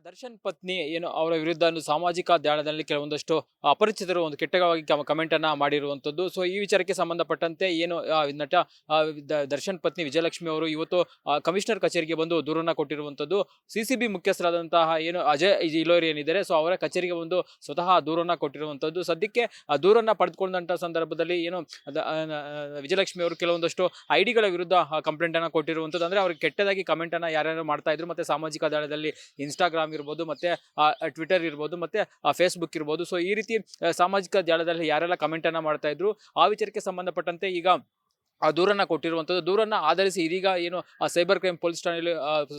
ದರ್ಶನ್ ಪತ್ನಿ ಏನು ಅವರ ವಿರುದ್ಧ ಒಂದು ಸಾಮಾಜಿಕ ಜಾಲದಲ್ಲಿ ಕೆಲವೊಂದಷ್ಟು ಅಪರಿಚಿತರು ಒಂದು ಕೆಟ್ಟವಾಗಿ ಕಮೆಂಟ್ ಅನ್ನ ಮಾಡಿರುವಂತದ್ದು. ಸೊ ಈ ವಿಚಾರಕ್ಕೆ ಸಂಬಂಧಪಟ್ಟಂತೆ ಏನು ನಟ ದರ್ಶನ್ ಪತ್ನಿ ವಿಜಯಲಕ್ಷ್ಮಿ ಅವರು ಇವತ್ತು ಕಮಿಷನರ್ ಕಚೇರಿಗೆ ಬಂದು ದೂರನ್ನ ಕೊಟ್ಟಿರುವಂತದ್ದು. ಸಿಸಿಬಿ ಮುಖ್ಯಸ್ಥರಾದಂತಹ ಏನು ಅಜಯ್ ಇಲೋರಿ ಏನಿದ್ದಾರೆ, ಸೊ ಅವರ ಕಚೇರಿಗೆ ಬಂದು ಸ್ವತಃ ದೂರನ್ನ ಕೊಟ್ಟಿರುವಂತದ್ದು. ಸದ್ಯಕ್ಕೆ ಆ ದೂರನ್ನ ಪಡೆದುಕೊಂಡಂತ ಸಂದರ್ಭದಲ್ಲಿ ಏನು ವಿಜಯಲಕ್ಷ್ಮಿ ಅವರು ಕೆಲವೊಂದಷ್ಟು ಐಡಿಗಳ ವಿರುದ್ಧ ಕಂಪ್ಲೇಂಟ್ ಅನ್ನ ಕೊಟ್ಟಿರುವಂತದ್ದು. ಅಂದ್ರೆ ಅವ್ರಿಗೆ ಕೆಟ್ಟದಾಗಿ ಕಮೆಂಟ್ ಅನ್ನ ಯಾರ್ಯಾರು ಮಾಡ್ತಾ ಇದ್ರು, ಮತ್ತೆ ಸಾಮಾಜಿಕ ಜಾಲದಲ್ಲಿ ಇನ್ಸ್ಟಾಗ್ರಾಮ್ ಇರ್ಬೋದು, ಮತ್ತೆ ಟ್ವಿಟರ್ ಇರ್ಬೋದು, ಮತ್ತೆ ಫೇಸ್ಬುಕ್ ಇರ್ಬೋದು. ಸೊ ಈ ರೀತಿ ಸಾಮಾಜಿಕ ಜಾಲದಲ್ಲಿ ಯಾರೆಲ್ಲ ಕಮೆಂಟ್ ಅನ್ನ ಮಾಡ್ತಾ ಇದ್ರು, ಆ ವಿಚಾರಕ್ಕೆ ಸಂಬಂಧಪಟ್ಟಂತೆ ಈಗ ಆ ದೂರನ್ನ ಕೊಟ್ಟಿರುವಂಥದ್ದು. ದೂರನ್ನ ಆಧರಿಸಿ ಇದೀಗ ಏನು ಸೈಬರ್ ಕ್ರೈಮ್ ಪೊಲೀಸ್ ಠಾಣೆಯಲ್ಲಿ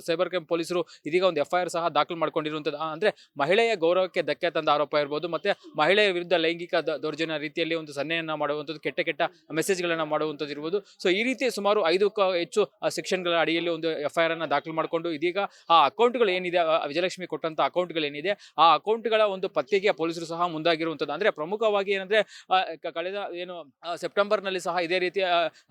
ಸೈಬರ್ ಕ್ರೈಮ್ ಪೊಲೀಸರು ಇದೀಗ ಒಂದು FIR ಸಹ ದಾಖಲು ಮಾಡ್ಕೊಂಡಿರುವಂಥದ್ದು. ಅಂದ್ರೆ ಮಹಿಳೆಯ ಗೌರವಕ್ಕೆ ಧಕ್ಕೆ ತಂದ ಆರೋಪ ಇರ್ಬೋದು, ಮತ್ತೆ ಮಹಿಳೆಯ ವಿರುದ್ಧ ಲೈಂಗಿಕ ದೌರ್ಜನ್ಯ ರೀತಿಯಲ್ಲಿ ಒಂದು ಸನ್ನೆಯನ್ನ ಮಾಡುವಂಥದ್ದು, ಕೆಟ್ಟ ಕೆಟ್ಟ ಮೆಸೇಜ್ಗಳನ್ನ ಮಾಡುವಂಥದ್ದು ಇರ್ಬೋದು. ಸೊ ಈ ರೀತಿ ಸುಮಾರು 5ಕ್ಕೂ ಹೆಚ್ಚು ಸೆಕ್ಷನ್ಗಳ ಅಡಿಯಲ್ಲಿ ಒಂದು FIR ಅನ್ನ ದಾಖಲು ಮಾಡಿಕೊಂಡು ಇದೀಗ ಆ ಅಕೌಂಟ್ಗಳು ಏನಿದೆ, ವಿಜಯಲಕ್ಷ್ಮಿ ಕೊಟ್ಟಂತ ಅಕೌಂಟ್ಗಳು ಏನಿದೆ, ಆ ಅಕೌಂಟ್ಗಳ ಒಂದು ಪತ್ತೆಗೆ ಪೊಲೀಸರು ಸಹ ಮುಂದಾಗಿರುವಂಥದ್ದು. ಅಂದ್ರೆ ಪ್ರಮುಖವಾಗಿ ಏನಂದ್ರೆ ಕಳೆದ ಏನು ಸೆಪ್ಟೆಂಬರ್ನಲ್ಲಿ ಸಹ ಇದೇ ರೀತಿಯ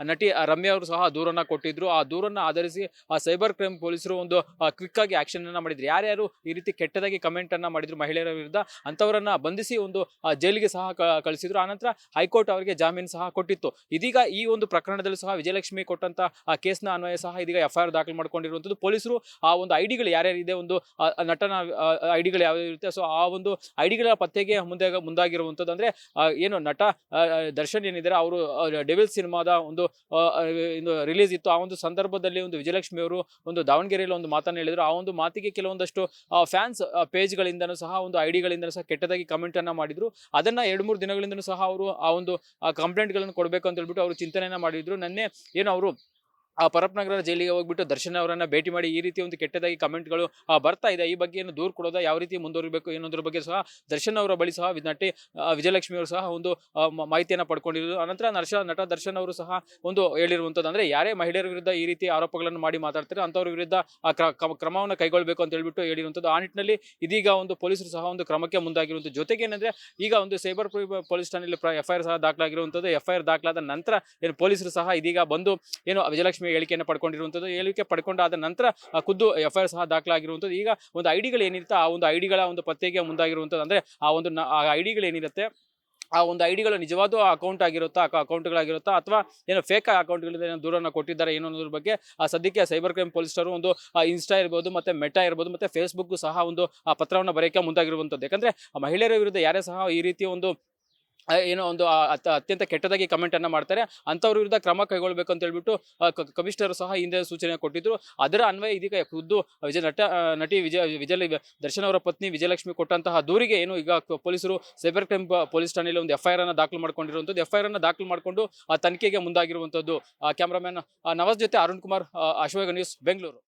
ನಟಿ ರಮ್ಯಾ ಅವರು ಸಹ ದೂರನ್ನ ಕೊಟ್ಟಿದ್ರು. ಆ ದೂರನ್ನ ಆಧರಿಸಿ ಸೈಬರ್ ಕ್ರೈಮ್ ಪೊಲೀಸರು ಒಂದು ಕ್ವಿಕ್ ಆಗಿ ಆಕ್ಷನ್ ಅನ್ನ ಮಾಡಿದ್ರು. ಯಾರ್ಯಾರು ಈ ರೀತಿ ಕೆಟ್ಟದಾಗಿ ಕಮೆಂಟ್ ಅನ್ನ ಮಾಡಿದ್ರು ಮಹಿಳೆಯರ ವಿರುದ್ಧ, ಅಂತವರನ್ನ ಬಂಧಿಸಿ ಒಂದು ಜೈಲಿಗೆ ಸಹ ಕಳಿಸಿದ್ರು. ಆನಂತರ ಹೈಕೋರ್ಟ್ ಅವರಿಗೆ ಜಾಮೀನು ಸಹ ಕೊಟ್ಟಿತ್ತು. ಇದೀಗ ಈ ಒಂದು ಪ್ರಕರಣದಲ್ಲೂ ಸಹ ವಿಜಯಲಕ್ಷ್ಮಿ ಕೊಟ್ಟಂತ ಕೇಸ್ನ ಅನ್ವಯ ಸಹ ಇದೀಗ FIR ದಾಖಲು ಮಾಡ್ಕೊಂಡಿರುವಂತದ್ದು. ಪೊಲೀಸರು ಆ ಒಂದು ಐಡಿಗಳು ಯಾರ್ಯಾರಿದೆ, ಒಂದು ನಟನ ಐಡಿಗಳು ಯಾವ ಇರುತ್ತೆ, ಸೊ ಆ ಒಂದು ಐಡಿಗಳ ಪತ್ತೆಗೆ ಮುಂದಾಗಿರುವಂತದ್ದು. ಅಂದ್ರೆ ಏನು ನಟ ದರ್ಶನ್ ಏನಿದ್ದಾರೆ, ಅವರು ಡೆವಿಲ್ ಸಿನಿಮಾದ ಒಂದು ರಿಲೀಸ್ ಇತ್ತು. ಆ ಒಂದು ಸಂದರ್ಭದಲ್ಲಿ ಒಂದು ವಿಜಯಲಕ್ಷ್ಮಿ ಅವರು ಒಂದು ದಾವಣಗೆರೆಯಲ್ಲಿ ಒಂದು ಮಾತನ್ನು ಹೇಳಿದ್ರು. ಆ ಒಂದು ಮಾತಿಗೆ ಕೆಲವೊಂದಷ್ಟು ಫ್ಯಾನ್ಸ್ ಪೇಜ್ಗಳಿಂದನೂ ಸಹ ಒಂದು ಐಡಿಗಳಿಂದನೂ ಸಹ ಕೆಟ್ಟದಾಗಿ ಕಮೆಂಟ್ ಅನ್ನ ಮಾಡಿದ್ರು. ಅದನ್ನ 2-3 ದಿನಗಳಿಂದನೂ ಸಹ ಅವರು ಆ ಒಂದು ಕಂಪ್ಲೇಂಟ್ಗಳನ್ನು ಕೊಡಬೇಕು ಅಂತ ಹೇಳ್ಬಿಟ್ಟು ಅವರು ಚಿಂತನೆಯನ್ನ ಮಾಡಿದ್ರು. ನನ್ನೆ ಏನು ಅವರು ಪರಪ್ಪನಗರ ಜೈಲಿಗೆ ಹೋಗ್ಬಿಟ್ಟು ದರ್ಶನ್ ಅವರನ್ನ ಭೇಟಿ ಮಾಡಿ ಈ ರೀತಿ ಒಂದು ಕೆಟ್ಟದಾಗಿ ಕಮೆಂಟ್ಗಳು ಬರ್ತಾ ಇದೆ, ಈ ಬಗ್ಗೆ ಏನು ದೂರು ಕೊಡೋದ, ಯಾವ ರೀತಿ ಮುಂದುವರಿಬೇಕು ಏನೋದ್ರ ಬಗ್ಗೆ ಸಹ ದರ್ಶನ್ ಅವರ ಬಳಿ ಸಹ ನಟಿ ವಿಜಯಲಕ್ಷ್ಮಿ ಅವರು ಸಹ ಒಂದು ಮಾಹಿತಿಯನ್ನ ಪಡ್ಕೊಂಡಿದ್ರು. ಅನಂತರ ನಟ ದರ್ಶನ್ ಅವರು ಸಹ ಒಂದು ಹೇಳಿರುವಂತದ್ದು, ಅಂದ್ರೆ ಯಾರೇ ಮಹಿಳೆಯರ ವಿರುದ್ಧ ಈ ರೀತಿ ಆರೋಪಗಳನ್ನು ಮಾಡಿ ಮಾತಾಡ್ತಾರೆ ಅಂತವ್ರ ವಿರುದ್ಧ ಕ್ರಮವನ್ನು ಕೈಗೊಳ್ಳಬೇಕು ಅಂತ ಹೇಳ್ಬಿಟ್ಟು ಹೇಳಿರುವಂತದ್ದು. ಆ ನಿಟ್ಟಿನಲ್ಲಿ ಇದೀಗ ಒಂದು ಪೊಲೀಸರು ಸಹ ಒಂದು ಕ್ರಮಕ್ಕೆ ಮುಂದಾಗಿರುವಂತದ್ದು. ಜೊತೆಗೆ ಏನಂದ್ರೆ ಈಗ ಒಂದು ಸೈಬರ್ ಪೊಲೀಸ್ ಠಾಣೆಯಲ್ಲಿ FIR ಸಹ ದಾಖಲಾಗಿರುವಂತದ್ದು. FIR ದಾಖಲಾದ ನಂತರ ಏನು ಪೊಲೀಸರು ಸಹ ಇದೀಗ ಬಂದು ಏನು ವಿಜಯಲಕ್ಷ್ಮಿ ಹೇಳಿಕೆಯನ್ನು ಪಡ್ಕೊಂಡಿರುವಂತದ್ದು. ಹೇಳಿಕೆ ಪಡ್ಕೊಂಡಾದ ನಂತರ ಖುದ್ದು FIR ಸಹ ದಾಖಲಾಗಿರುವಂತದ್ದು. ಈಗ ಒಂದು ಐಡಿಗಳು ಏನಿರುತ್ತೆ, ಆ ಒಂದು ಐಡಿಗಳ ಒಂದು ಪತ್ತೆಗೆ ಮುಂದಾಗಿರುವಂತದ್ದು. ಅಂದ್ರೆ ಆ ಒಂದು ಐಡಿಗಳು ಏನಿರುತ್ತೆ, ಆ ಒಂದು ಐಡಿಗಳು ನಿಜವಾದ ಅಕೌಂಟ್ ಆಗಿರುತ್ತಾ, ಅಕೌಂಟ್ಗಳಾಗಿರುತ್ತಾ, ಅಥವಾ ಏನೋ ಫೇಕ್ ಅಕೌಂಟ್ಗಳಿಂದ ದೂರನ್ನ ಕೊಟ್ಟಿದ್ದಾರೆ ಏನೋ ಅನ್ನೋದ್ರ ಬಗ್ಗೆ ಸದ್ಯಕ್ಕೆ ಸೈಬರ್ ಕ್ರೈಮ್ ಪೊಲೀಸರು ಒಂದು ಇನ್ಸ್ಟಾ ಇರ್ಬೋದು, ಮತ್ತೆ ಮೆಟಾ ಇರ್ಬೋದು, ಮತ್ತೆ ಫೇಸ್ಬುಕ್ ಸಹ ಒಂದು ಪತ್ರವನ್ನು ಬರೆಯಕ್ಕೆ ಮುಂದಾಗಿರುವಂತದ್ದು. ಯಾಕಂದ್ರೆ ಮಹಿಳೆಯರ ವಿರುದ್ಧ ಯಾರೇ ಸಹ ಈ ರೀತಿಯ ಒಂದು ಏನೋ ಒಂದು ಅತ್ಯಂತ ಕೆಟ್ಟದಾಗಿ ಕಮೆಂಟ್ ಅನ್ನ ಮಾಡ್ತಾರೆ, ಅಂತವ್ರ ವಿರುದ್ಧ ಕ್ರಮ ಕೈಗೊಳ್ಳಬೇಕು ಅಂತ ಹೇಳ್ಬಿಟ್ಟು ಕಮಿಷನರ್ ಸಹ ಹಿಂದೆ ಸೂಚನೆ ಕೊಟ್ಟಿದ್ರು. ಅದರ ಅನ್ವಯ ಇದೀಗ ಖುದ್ದು ನಟಿ ದರ್ಶನ್ ಅವರ ಪತ್ನಿ ವಿಜಯಲಕ್ಷ್ಮಿ ಕೊಟ್ಟಂತಹ ದೂರಿಗೆ ಏನು ಈಗ ಪೊಲೀಸರು ಸೈಬರ್ ಕ್ರೈಮ್ ಪೊಲೀಸ್ ಠಾಣೆಯಲ್ಲಿ ಒಂದು FIR ಅನ್ನ ದಾಖಲು ಮಾಡ್ಕೊಂಡಿರುವಂತದ್ದು. FIR ಅನ್ನ ದಾಖಲು ಮಾಡಿಕೊಂಡು ತನಿಖೆಗೆ ಮುಂದಾಗಿರುವಂತದ್ದು. ಕ್ಯಾಮರಾಮನ್ ನವಾಜ್ ಜೊತೆ ಅರುಣ್ ಕುಮಾರ್, ಅಶ್ವಗ ನ್ಯೂಸ್, ಬೆಂಗಳೂರು.